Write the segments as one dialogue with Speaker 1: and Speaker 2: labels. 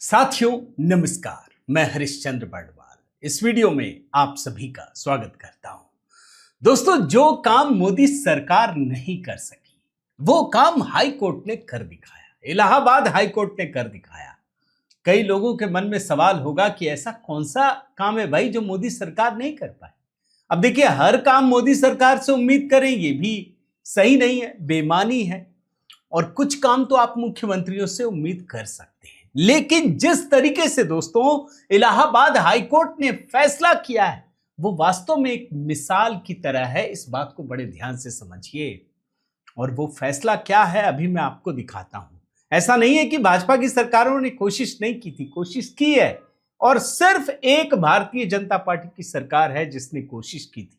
Speaker 1: साथियों नमस्कार, मैं हरिश्चंद्र बर्णवाल इस वीडियो में आप सभी का स्वागत करता हूं। दोस्तों, जो काम मोदी सरकार नहीं कर सकी वो काम हाई कोर्ट ने कर दिखाया। इलाहाबाद हाई कोर्ट ने कर दिखाया। कई लोगों के मन में सवाल होगा कि ऐसा कौन सा काम है भाई जो मोदी सरकार नहीं कर पाई। अब देखिए, हर काम मोदी सरकार से उम्मीद करें ये भी सही नहीं है, बेईमानी है। और कुछ काम तो आप मुख्यमंत्रियों से उम्मीद कर सकते हैं, लेकिन जिस तरीके से दोस्तों इलाहाबाद हाईकोर्ट ने फैसला किया है वो वास्तव में एक मिसाल की तरह है। इस बात को बड़े ध्यान से समझिए। और वो फैसला क्या है अभी मैं आपको दिखाता हूं। ऐसा नहीं है कि भाजपा की सरकारों ने कोशिश नहीं की थी, कोशिश की है। और सिर्फ एक भारतीय जनता पार्टी की सरकार है जिसने कोशिश की थी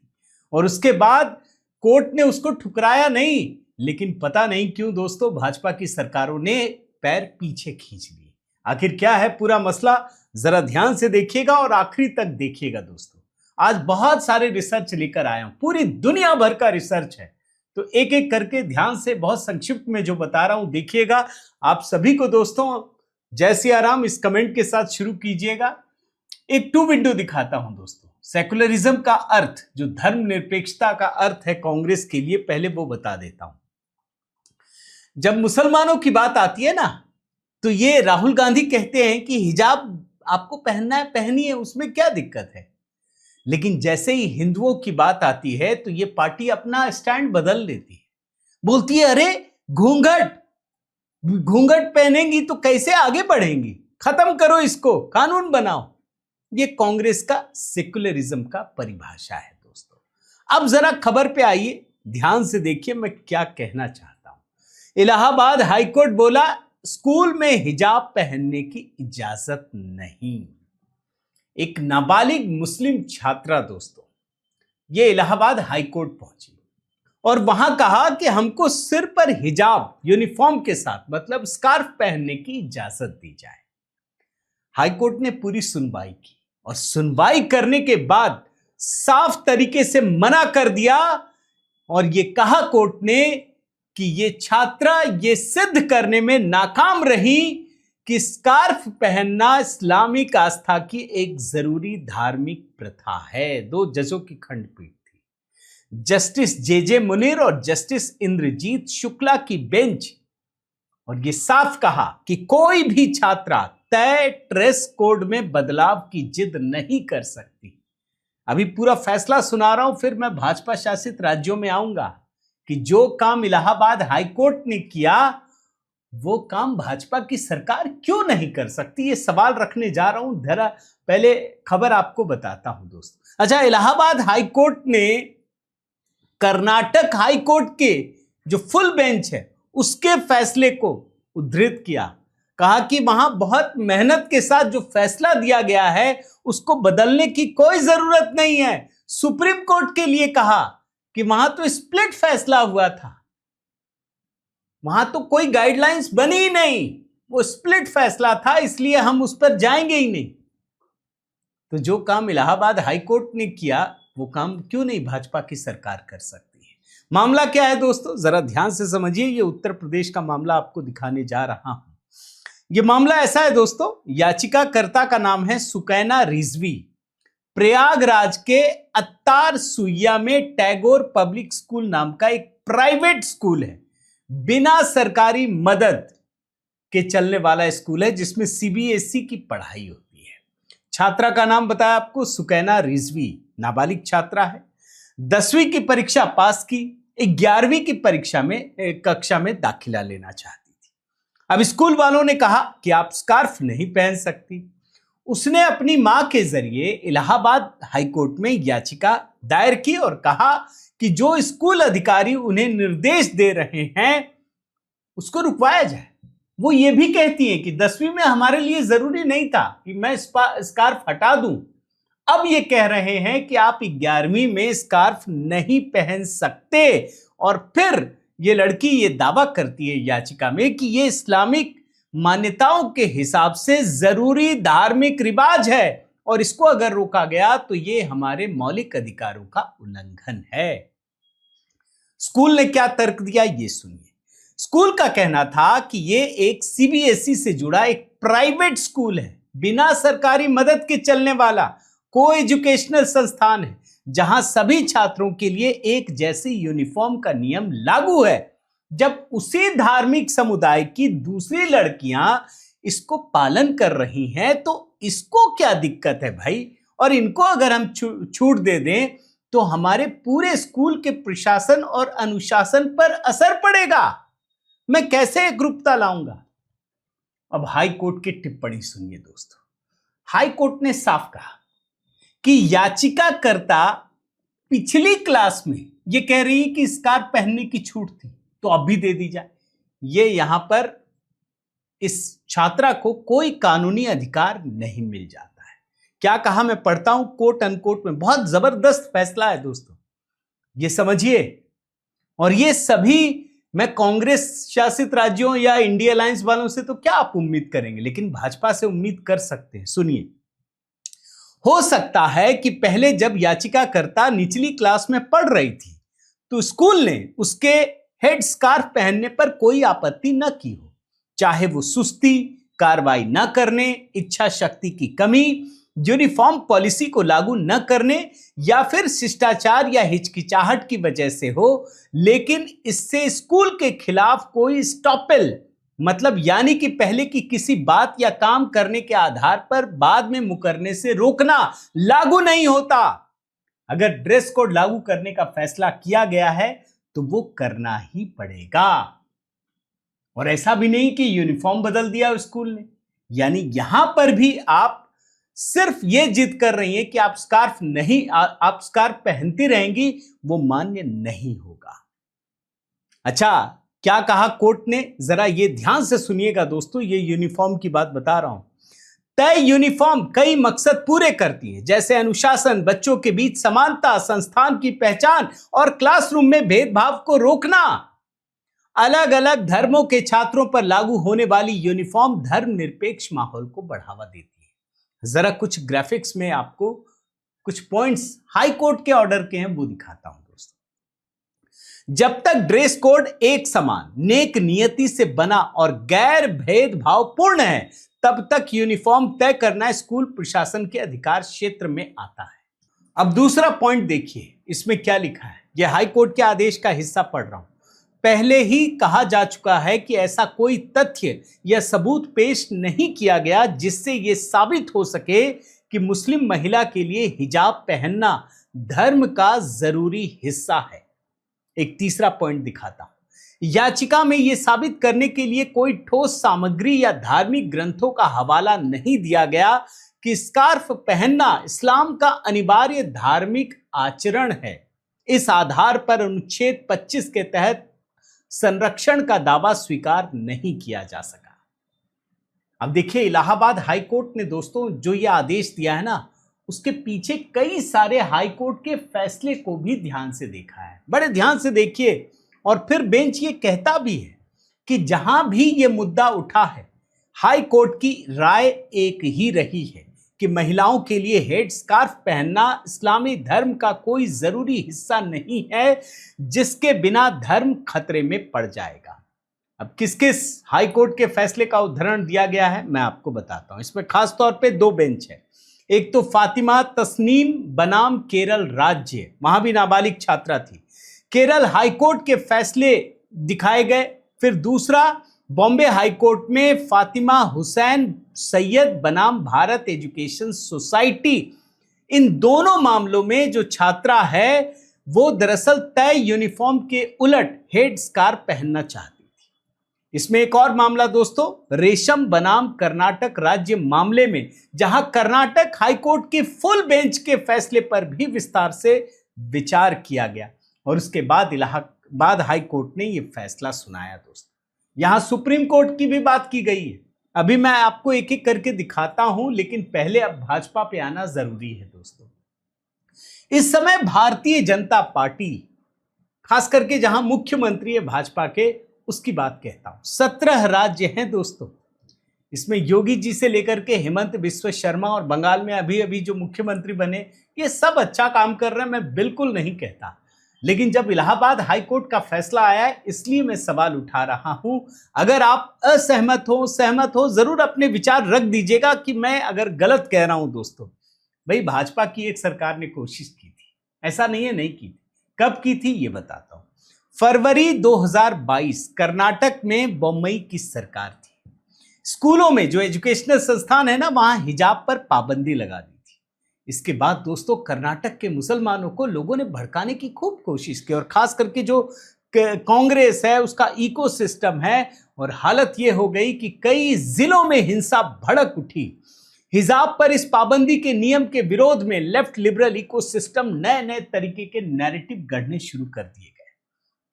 Speaker 1: और उसके बाद कोर्ट ने उसको ठुकराया नहीं। लेकिन पता नहीं क्यों दोस्तों भाजपा की सरकारों ने पैर पीछे खींच लिए। आखिर क्या है पूरा मसला, जरा ध्यान से देखिएगा और आखिरी तक देखिएगा। दोस्तों, आज बहुत सारे रिसर्च लेकर आया हूं, पूरी दुनिया भर का रिसर्च है, तो एक एक करके ध्यान से बहुत संक्षिप्त में जो बता रहा हूं देखिएगा। आप सभी को दोस्तों जय सिया राम इस कमेंट के साथ शुरू कीजिएगा। एक टू विंडो दिखाता हूं दोस्तों। सेकुलरिज्म का अर्थ, जो धर्मनिरपेक्षता का अर्थ है कांग्रेस के लिए, पहले वो बता देता हूं। जब मुसलमानों की बात आती है ना, तो ये राहुल गांधी कहते हैं कि हिजाब आपको पहनना है, पहनिए, उसमें क्या दिक्कत है। लेकिन जैसे ही हिंदुओं की बात आती है तो ये पार्टी अपना स्टैंड बदल लेती है, बोलती है अरे घूंघट पहनेंगी तो कैसे आगे बढ़ेंगी, खत्म करो इसको, कानून बनाओ। ये कांग्रेस का सेकुलरिज्म का परिभाषा है दोस्तों। अब जरा खबर पे आइए, ध्यान से देखिए मैं क्या कहना चाहता हूं। इलाहाबाद हाईकोर्ट बोला स्कूल में हिजाब पहनने की इजाजत नहीं। एक नाबालिग मुस्लिम छात्रा दोस्तों ये इलाहाबाद हाईकोर्ट पहुंची और वहां कहा कि हमको सिर पर हिजाब यूनिफॉर्म के साथ मतलब स्कार्फ पहनने की इजाजत दी जाए। हाईकोर्ट ने पूरी सुनवाई की और सुनवाई करने के बाद साफ तरीके से मना कर दिया और ये कहा कोर्ट ने कि ये छात्रा ये सिद्ध करने में नाकाम रही कि स्कार्फ पहनना इस्लामिक आस्था की एक जरूरी धार्मिक प्रथा है। दो जजों की खंडपीठ थी, जस्टिस जे मुनीर और जस्टिस इंद्रजीत शुक्ला की बेंच, और ये साफ कहा कि कोई भी छात्रा तय ड्रेस कोड में बदलाव की जिद नहीं कर सकती। अभी पूरा फैसला सुना रहा हूं, फिर मैं भाजपा शासित राज्यों में आऊंगा कि जो काम इलाहाबाद हाईकोर्ट ने किया वो काम भाजपा की सरकार क्यों नहीं कर सकती। ये सवाल रखने जा रहा हूं। जरा पहले खबर आपको बताता हूं दोस्तों। अच्छा, इलाहाबाद हाईकोर्ट ने कर्नाटक हाईकोर्ट के जो फुल बेंच है उसके फैसले को उद्धृत किया। कहा कि वहां बहुत मेहनत के साथ जो फैसला दिया गया है उसको बदलने की कोई जरूरत नहीं है। सुप्रीम कोर्ट के लिए कहा कि वहां तो स्प्लिट फैसला हुआ था, वहां तो कोई गाइडलाइंस बनी ही नहीं, वो स्प्लिट फैसला था, इसलिए हम उस पर जाएंगे ही नहीं। तो जो काम इलाहाबाद हाईकोर्ट ने किया वो काम क्यों नहीं भाजपा की सरकार कर सकती है। मामला क्या है दोस्तों, जरा ध्यान से समझिए। ये उत्तर प्रदेश का मामला आपको दिखाने जा रहा हूं। ये मामला ऐसा है दोस्तों, याचिकाकर्ता का नाम है सुकैना रिजवी। प्रयागराज के अत्तार सुइया में टैगोर पब्लिक स्कूल नाम का एक प्राइवेट स्कूल है, बिना सरकारी मदद के चलने वाला स्कूल है जिसमें सीबीएसई की पढ़ाई होती है। छात्रा का नाम बताया आपको, सुकैना रिजवी, नाबालिग छात्रा है। 10वीं की परीक्षा पास की, 11वीं की कक्षा में दाखिला लेना चाहती थी। अब स्कूल वालों ने कहा कि आप स्कार्फ नहीं पहन सकती। उसने अपनी मां के जरिए इलाहाबाद हाईकोर्ट में याचिका दायर की और कहा कि जो स्कूल अधिकारी उन्हें निर्देश दे रहे हैं उसको रुकवाया जाए। वो ये भी कहती हैं कि 10वीं में हमारे लिए जरूरी नहीं था कि मैं स्कार्फ हटा दूं, अब ये कह रहे हैं कि आप 11वीं में स्कार्फ नहीं पहन सकते। और फिर ये लड़की ये दावा करती है याचिका में कि ये इस्लामिक मान्यताओं के हिसाब से जरूरी धार्मिक रिवाज है और इसको अगर रोका गया तो ये हमारे मौलिक अधिकारों का उल्लंघन है। स्कूल ने क्या तर्क दिया ये सुनिए। स्कूल का कहना था कि ये एक सीबीएसई से जुड़ा एक प्राइवेट स्कूल है, बिना सरकारी मदद के चलने वाला को एजुकेशनल संस्थान है, जहां सभी छात्रों के लिए एक जैसी यूनिफॉर्म का नियम लागू है। जब उसी धार्मिक समुदाय की दूसरी लड़कियां इसको पालन कर रही हैं तो इसको क्या दिक्कत है भाई? और इनको अगर हम छूट दे दें तो हमारे पूरे स्कूल के प्रशासन और अनुशासन पर असर पड़ेगा। मैं कैसे एकरूपता लाऊंगा? अब हाई कोर्ट की टिप्पणी सुनिए दोस्तों। हाई कोर्ट ने साफ कहा कि याचिकाकर्ता पिछली क्लास में ये कह रही है कि स्कार्फ पहनने की छूट थी, तो अब भी दे दी जाए। ये यहां पर इस छात्रा को कोई कानूनी अधिकार नहीं मिल जाता है। क्या कहा, मैं पढ़ता हूं कोट अनकोट में, बहुत जबरदस्त फैसला है दोस्तों, ये समझिए। और ये सभी, मैं कांग्रेस शासित राज्यों या इंडिया अलायंस वालों से तो क्या आप उम्मीद करेंगे, लेकिन भाजपा से उम्मीद कर सकते हैं। सुनिए, हो सकता है कि पहले जब याचिकाकर्ता निचली क्लास में पढ़ रही थी तो स्कूल ने उसके हेड स्कार्फ पहनने पर कोई आपत्ति न की हो, चाहे वो सुस्ती, कार्रवाई न करने, इच्छा शक्ति की कमी, यूनिफॉर्म पॉलिसी को लागू न करने या फिर शिष्टाचार या हिचकिचाहट की वजह से हो। लेकिन इससे स्कूल के खिलाफ कोई स्टॉपेल, मतलब यानी कि पहले की किसी बात या काम करने के आधार पर बाद में मुकरने से रोकना लागू नहीं होता। अगर ड्रेस कोड लागू करने का फैसला किया गया है तो वो करना ही पड़ेगा। और ऐसा भी नहीं कि यूनिफॉर्म बदल दिया स्कूल ने, यानी यहां पर भी आप सिर्फ ये जिद कर रही हैं कि आप स्कार्फ पहनती रहेंगी, वो मान्य नहीं होगा। अच्छा, क्या कहा कोर्ट ने, जरा ये ध्यान से सुनिएगा दोस्तों, ये यूनिफॉर्म की बात बता रहा हूं। तय यूनिफॉर्म कई मकसद पूरे करती है, जैसे अनुशासन, बच्चों के बीच समानता, संस्थान की पहचान और क्लासरूम में भेदभाव को रोकना। अलग अलग धर्मों के छात्रों पर लागू होने वाली यूनिफॉर्म धर्मनिरपेक्ष माहौल को बढ़ावा देती है। जरा कुछ ग्राफिक्स में आपको कुछ पॉइंट्स हाई कोर्ट के ऑर्डर के हैं वो दिखाता हूं दोस्तों। जब तक ड्रेस कोड एक समान, नेक नियति से बना और गैर भेदभावपूर्ण है, तब तक यूनिफॉर्म तय करना स्कूल प्रशासन के अधिकार क्षेत्र में आता है। अब दूसरा पॉइंट देखिए, इसमें क्या लिखा है। यह हाई कोर्ट के आदेश का हिस्सा पढ़ रहा हूं। पहले ही कहा जा चुका है कि ऐसा कोई तथ्य या सबूत पेश नहीं किया गया जिससे यह साबित हो सके कि मुस्लिम महिला के लिए हिजाब पहनना धर्म का जरूरी हिस्सा है। एक तीसरा पॉइंट दिखाता हूं। याचिका में यह साबित करने के लिए कोई ठोस सामग्री या धार्मिक ग्रंथों का हवाला नहीं दिया गया कि स्कार्फ पहनना इस्लाम का अनिवार्य धार्मिक आचरण है। इस आधार पर अनुच्छेद 25 के तहत संरक्षण का दावा स्वीकार नहीं किया जा सका। अब देखिए, इलाहाबाद हाई कोर्ट ने दोस्तों जो ये आदेश दिया है ना, उसके पीछे कई सारे हाई कोर्ट के फैसले को भी ध्यान से देखा है। बड़े ध्यान से देखिए। और फिर बेंच ये कहता भी है कि जहां भी ये मुद्दा उठा है, हाई कोर्ट की राय एक ही रही है कि महिलाओं के लिए हेड स्कार्फ पहनना इस्लामी धर्म का कोई जरूरी हिस्सा नहीं है, जिसके बिना धर्म खतरे में पड़ जाएगा। अब किस किस हाई कोर्ट के फैसले का उदाहरण दिया गया है मैं आपको बताता हूं। इसमें खास तौर पे दो बेंच है। एक तो फातिमा तस्नीम बनाम केरल राज्य, वहां भी नाबालिग छात्रा थी, केरल हाई कोर्ट के फैसले दिखाए गए। फिर दूसरा बॉम्बे हाई कोर्ट में फातिमा हुसैन सैयद बनाम भारत एजुकेशन सोसाइटी। इन दोनों मामलों में जो छात्रा है वो दरअसल तय यूनिफॉर्म के उलट हेड स्कार्फ पहनना चाहती थी। इसमें एक और मामला दोस्तों, रेशम बनाम कर्नाटक राज्य मामले में, जहां कर्नाटक हाई कोर्ट की फुल बेंच के फैसले पर भी विस्तार से विचार किया गया और उसके बाद इलाहाबाद हाई कोर्ट ने यह फैसला सुनाया दोस्तों। यहां सुप्रीम कोर्ट की भी बात की गई है। अभी मैं आपको एक एक करके दिखाता हूं, लेकिन पहले अब भाजपा पे आना जरूरी है दोस्तों। इस समय भारतीय जनता पार्टी, खास करके जहां मुख्यमंत्री है भाजपा के, उसकी बात कहता हूं। 17 राज्य हैं दोस्तों। इसमें योगी जी से लेकर के हेमंत बिस्वा शर्मा और बंगाल में अभी अभी जो मुख्यमंत्री बने, ये सब अच्छा काम कर रहे हैं, मैं बिल्कुल नहीं कहता। लेकिन जब इलाहाबाद हाई कोर्ट का फैसला आया है, इसलिए मैं सवाल उठा रहा हूं। अगर आप असहमत हो, सहमत हो, जरूर अपने विचार रख दीजिएगा कि मैं अगर गलत कह रहा हूं। दोस्तों भाई, भाजपा की एक सरकार ने कोशिश की थी, ऐसा नहीं है नहीं की थी। कब की थी ये बताता हूं। फरवरी 2022 कर्नाटक में बोम्मई की सरकार थी। स्कूलों में जो एजुकेशनल संस्थान है ना, वहां हिजाब पर पाबंदी लगा दी थी। इसके बाद दोस्तों कर्नाटक के मुसलमानों को लोगों ने भड़काने की खूब कोशिश की, और खास करके जो कांग्रेस है उसका इकोसिस्टम है, और हालत ये हो गई कि कई जिलों में हिंसा भड़क उठी। हिजाब पर इस पाबंदी के नियम के विरोध में लेफ्ट लिबरल इकोसिस्टम नए नए तरीके के नैरेटिव गढ़ने शुरू कर दिए गए।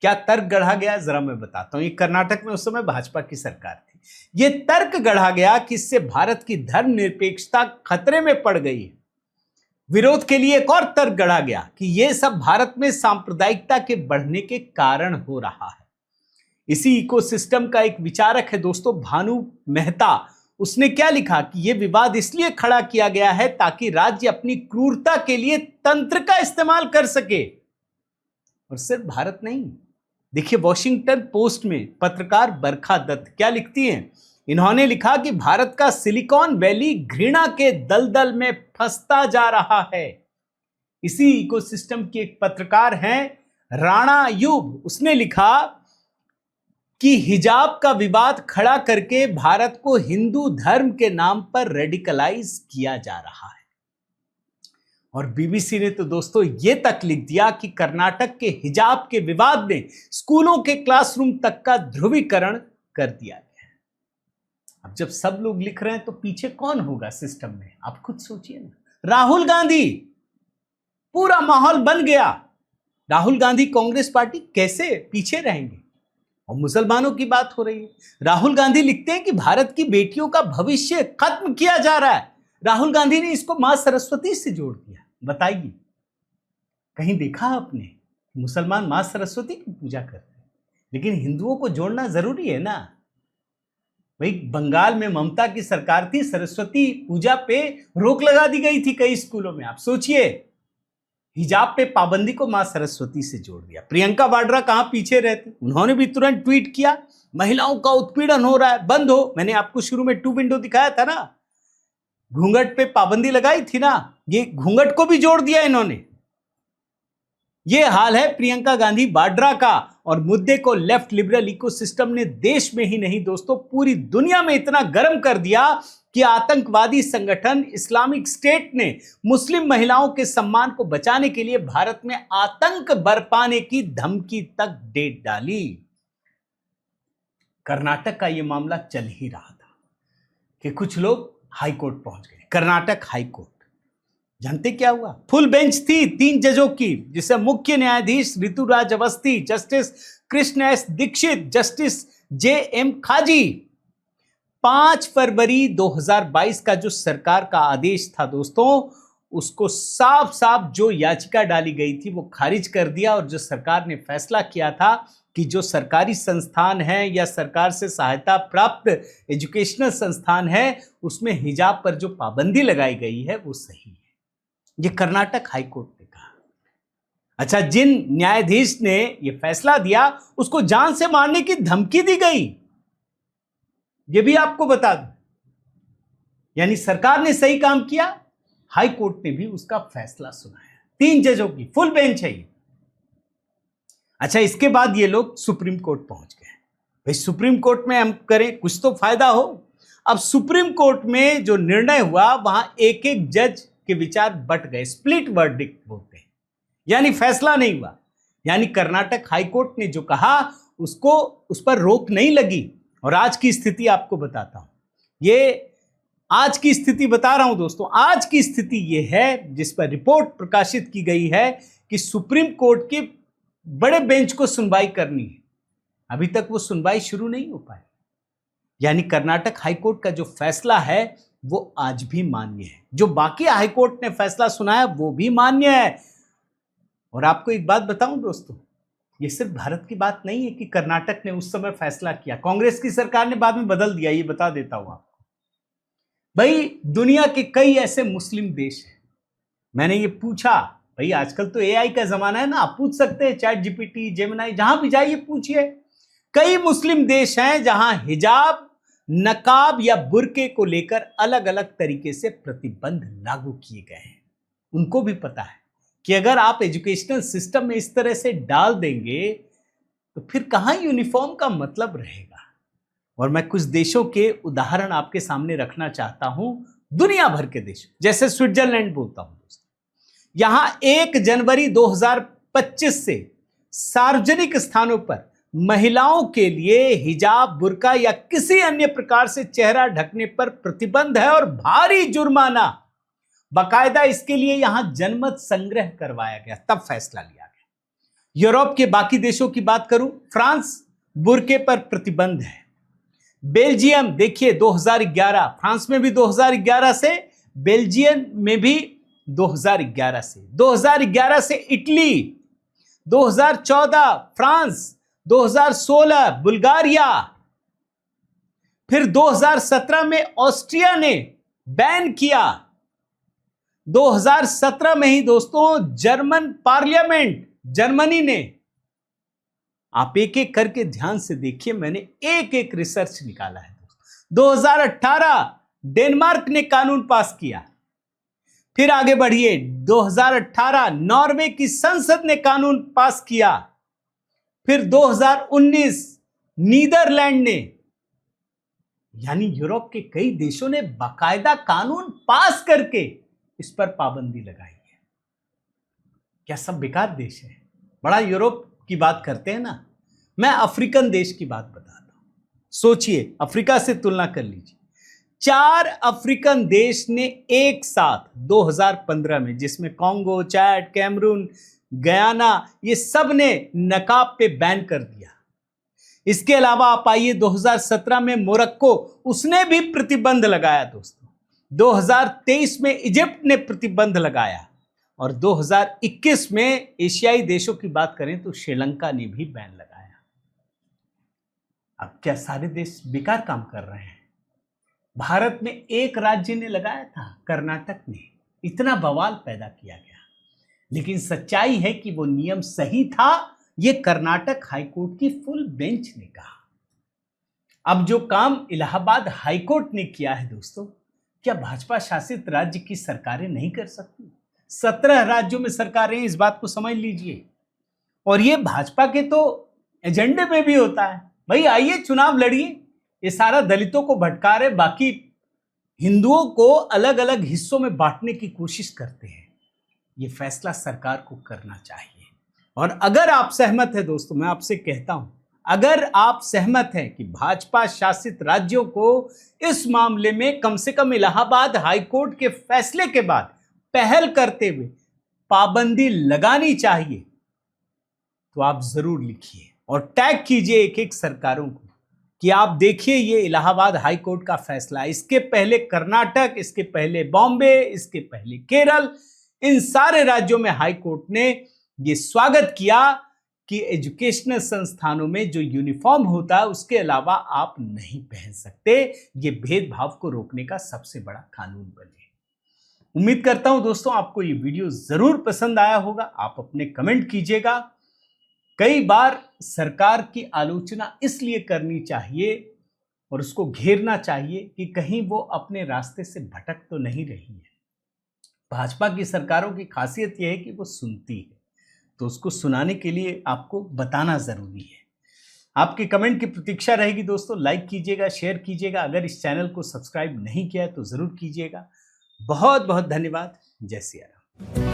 Speaker 1: क्या तर्क गढ़ा गया, जरा मैं बताता हूं। ये कर्नाटक में उस समय भाजपा की सरकार थी। ये तर्क गढ़ा गया कि इससे भारत की धर्मनिरपेक्षता खतरे में पड़ गई है। विरोध के लिए एक और तर्क गढ़ा गया कि यह सब भारत में सांप्रदायिकता के बढ़ने के कारण हो रहा है। इसी इकोसिस्टम का एक विचारक है दोस्तों, भानु मेहता। उसने क्या लिखा कि यह विवाद इसलिए खड़ा किया गया है ताकि राज्य अपनी क्रूरता के लिए तंत्र का इस्तेमाल कर सके। और सिर्फ भारत नहीं, देखिए वॉशिंगटन पोस्ट में पत्रकार बरखा दत्त क्या लिखती हैं। इन्होंने लिखा कि भारत का सिलिकॉन वैली घृणा के दलदल में फंसता जा रहा है। इसी इकोसिस्टम की एक पत्रकार हैं राणा यूब। उसने लिखा कि हिजाब का विवाद खड़ा करके भारत को हिंदू धर्म के नाम पर रेडिकलाइज किया जा रहा है। और बीबीसी ने तो दोस्तों ये तक लिख दिया कि कर्नाटक के हिजाब के विवाद ने स्कूलों के क्लासरूम तक का ध्रुवीकरण कर दिया गया है। अब जब सब लोग लिख रहे हैं तो पीछे कौन होगा सिस्टम में, आप खुद सोचिए ना। राहुल गांधी, पूरा माहौल बन गया। राहुल गांधी कांग्रेस पार्टी कैसे पीछे रहेंगे। और मुसलमानों की बात हो रही है। राहुल गांधी लिखते हैं कि भारत की बेटियों का भविष्य खत्म किया जा रहा है। राहुल गांधी ने इसको मां सरस्वती से जोड़ दिया। बताइए, कहीं देखा आपने मुसलमान मां सरस्वती की पूजा करते हैं, लेकिन हिंदुओं को जोड़ना जरूरी है ना भाई। बंगाल में ममता की सरकार थी, सरस्वती पूजा पे रोक लगा दी गई थी कई स्कूलों में। आप सोचिए, हिजाब पे पाबंदी को मां सरस्वती से जोड़ दिया। प्रियंका वाड्रा कहां पीछे रहती, उन्होंने भी तुरंत ट्वीट किया, महिलाओं का उत्पीड़न हो रहा है, बंद हो। मैंने आपको शुरू में 2 विंडो दिखाया था ना, घूंघट पे पाबंदी लगाई थी ना, ये घूंघट को भी जोड़ दिया इन्होंने। ये हाल है प्रियंका गांधी वाड्रा का। और मुद्दे को लेफ्ट लिबरल इकोसिस्टम ने देश में ही नहीं दोस्तों पूरी दुनिया में इतना गर्म कर दिया कि आतंकवादी संगठन इस्लामिक स्टेट ने मुस्लिम महिलाओं के सम्मान को बचाने के लिए भारत में आतंक बरपाने की धमकी तक दे डाली। कर्नाटक का यह मामला चल ही रहा था कि कुछ लोग हाई कोर्ट पहुंच गए। कर्नाटक हाई कोर्ट, जानते क्या हुआ? फुल बेंच थी 3 जजों की, जिसे मुख्य न्यायाधीश Rituraj Awasthi, justice Krishna S Dixit, justice JM Khazi. 5 फरवरी 2022 का जो सरकार का आदेश था दोस्तों, उसको साफ साफ जो याचिका डाली गई थी वो खारिज कर दिया। और जो सरकार ने फैसला किया था कि जो सरकारी संस्थान है या सरकार से सहायता प्राप्त एजुकेशनल संस्थान है, उसमें हिजाब पर जो पाबंदी लगाई गई है वो सही है। ये कर्नाटक हाई कोर्ट ने कहा। अच्छा, जिन न्यायाधीश ने यह फैसला दिया उसको जान से मारने की धमकी दी गई, यह भी आपको बता दूं। यानी सरकार ने सही काम किया, हाई कोर्ट ने भी उसका फैसला सुनाया। 3 जजों की फुल बेंच है ये। अच्छा, इसके बाद ये लोग सुप्रीम कोर्ट पहुंच गए। भाई सुप्रीम कोर्ट में हम करें कुछ तो फायदा हो। अब सुप्रीम कोर्ट में जो निर्णय हुआ वहां एक एक जज के विचार बट गए, स्प्लिट वर्डिक्ट बोलते हैं, यानी फैसला नहीं हुआ। यानी कर्नाटक हाई कोर्ट ने जो कहा उसको उस पर रोक नहीं लगी। और आज की स्थिति आपको बताता हूं, ये आज की स्थिति बता रहा हूं दोस्तों। आज की स्थिति ये है जिस पर रिपोर्ट प्रकाशित की गई है कि सुप्रीम कोर्ट के बड़े बेंच को सुनवाई करनी है। अभी तक वो सुनवाई शुरू नहीं हो पाई। यानी कर्नाटक हाई कोर्ट का जो फैसला है वो आज भी मान्य है। जो बाकी हाई कोर्ट ने फैसला सुनाया वो भी मान्य है। और आपको एक बात बताऊं दोस्तों, ये सिर्फ भारत की बात नहीं है कि कर्नाटक ने उस समय फैसला किया, कांग्रेस की सरकार ने बाद में बदल दिया, ये बता देता हूं आपको। भाई दुनिया के कई ऐसे मुस्लिम देश हैं, मैंने ये पूछा भाई आजकल तो एआई का जमाना है ना, आप पूछ सकते हैं, चैट जीपीटी, जेमिनी, जहां भी जाइए पूछिए। कई मुस्लिम देश हैं जहां हिजाब, नकाब या बुर्के को लेकर अलग अलग तरीके से प्रतिबंध लागू किए गए हैं। उनको भी पता है कि अगर आप एजुकेशनल सिस्टम में इस तरह से डाल देंगे तो फिर कहां यूनिफॉर्म का मतलब रहेगा। और मैं कुछ देशों के उदाहरण आपके सामने रखना चाहता हूं, दुनिया भर के देश, जैसे स्विट्जरलैंड बोलता हूं दोस्तों। यहां 1 जनवरी 2025 से सार्वजनिक स्थानों पर महिलाओं के लिए हिजाब, बुर्का या किसी अन्य प्रकार से चेहरा ढकने पर प्रतिबंध है और भारी जुर्माना। बाकायदा इसके लिए यहां जनमत संग्रह करवाया गया, तब फैसला लिया गया। यूरोप के बाकी देशों की बात करूं, फ्रांस बुर्के पर प्रतिबंध है। बेल्जियम देखिए 2011, फ्रांस में भी 2011 से, बेल्जियम में भी 2011 से, 2011 से इटली, 2014 फ्रांस, 2016 बुल्गारिया, फिर 2017 में ऑस्ट्रिया ने बैन किया। 2017 में ही दोस्तों जर्मन पार्लियामेंट, जर्मनी ने। आप एक एक करके ध्यान से देखिए, मैंने एक एक रिसर्च निकाला है। 2018 डेनमार्क ने कानून पास किया। फिर आगे बढ़िए, 2018 नॉर्वे की संसद ने कानून पास किया। फिर 2019 नीदरलैंड ने, यानी यूरोप के कई देशों ने बाकायदा कानून पास करके इस पर पाबंदी लगाई है। क्या सब बेकार देश है? बड़ा यूरोप की बात करते हैं ना, मैं अफ्रीकन देश की बात बताता हूं। सोचिए, अफ्रीका से तुलना कर लीजिए। 4 अफ्रीकन देश ने एक साथ 2015 में, जिसमें कॉन्गो, चैड, कैमरून, गयाना, ये सब ने नकाब पे बैन कर दिया। इसके अलावा आप आइए 2017 में मोरक्को, उसने भी प्रतिबंध लगाया दोस्तों। 2023 में इजिप्ट ने प्रतिबंध लगाया और 2021 में एशियाई देशों की बात करें तो श्रीलंका ने भी बैन लगाया। अब क्या सारे देश बेकार काम कर रहे हैं? भारत में एक राज्य ने लगाया था, कर्नाटक ने, इतना बवाल पैदा किया गया। लेकिन सच्चाई है कि वो नियम सही था, ये कर्नाटक हाईकोर्ट की फुल बेंच ने कहा। अब जो काम इलाहाबाद हाईकोर्ट ने किया है दोस्तों, क्या भाजपा शासित राज्य की सरकारें नहीं कर सकती? 17 राज्यों में सरकारें, इस बात को समझ लीजिए। और ये भाजपा के तो एजेंडे में भी होता है, भाई आइए चुनाव लड़िए। ये सारा दलितों को भटका रहे, बाकी हिंदुओं को अलग अलग हिस्सों में बांटने की कोशिश करते हैं। ये फैसला सरकार को करना चाहिए। और अगर आप सहमत हैं दोस्तों, मैं आपसे कहता हूं, अगर आप सहमत हैं कि भाजपा शासित राज्यों को इस मामले में कम से कम इलाहाबाद हाईकोर्ट के फैसले के बाद पहल करते हुए पाबंदी लगानी चाहिए, तो आप जरूर लिखिए और टैग कीजिए एक एक सरकारों को कि आप देखिए ये इलाहाबाद हाईकोर्ट का फैसला। इसके पहले कर्नाटक, इसके पहले बॉम्बे, इसके पहले केरल, इन सारे राज्यों में हाईकोर्ट ने ये स्वागत किया कि एजुकेशनल संस्थानों में जो यूनिफॉर्म होता है उसके अलावा आप नहीं पहन सकते। ये भेदभाव को रोकने का सबसे बड़ा कानून बने। उम्मीद करता हूं दोस्तों आपको ये वीडियो जरूर पसंद आया होगा। आप अपने कमेंट कीजिएगा। कई बार सरकार की आलोचना इसलिए करनी चाहिए और उसको घेरना चाहिए कि कहीं वो अपने रास्ते से भटक तो नहीं रही है। भाजपा की सरकारों की खासियत यह है कि वो सुनती है, तो उसको सुनाने के लिए आपको बताना जरूरी है। आपके कमेंट की प्रतीक्षा रहेगी दोस्तों। लाइक कीजिएगा, शेयर कीजिएगा। अगर इस चैनल को सब्सक्राइब नहीं किया है तो जरूर कीजिएगा। बहुत बहुत धन्यवाद। जय सिया राम।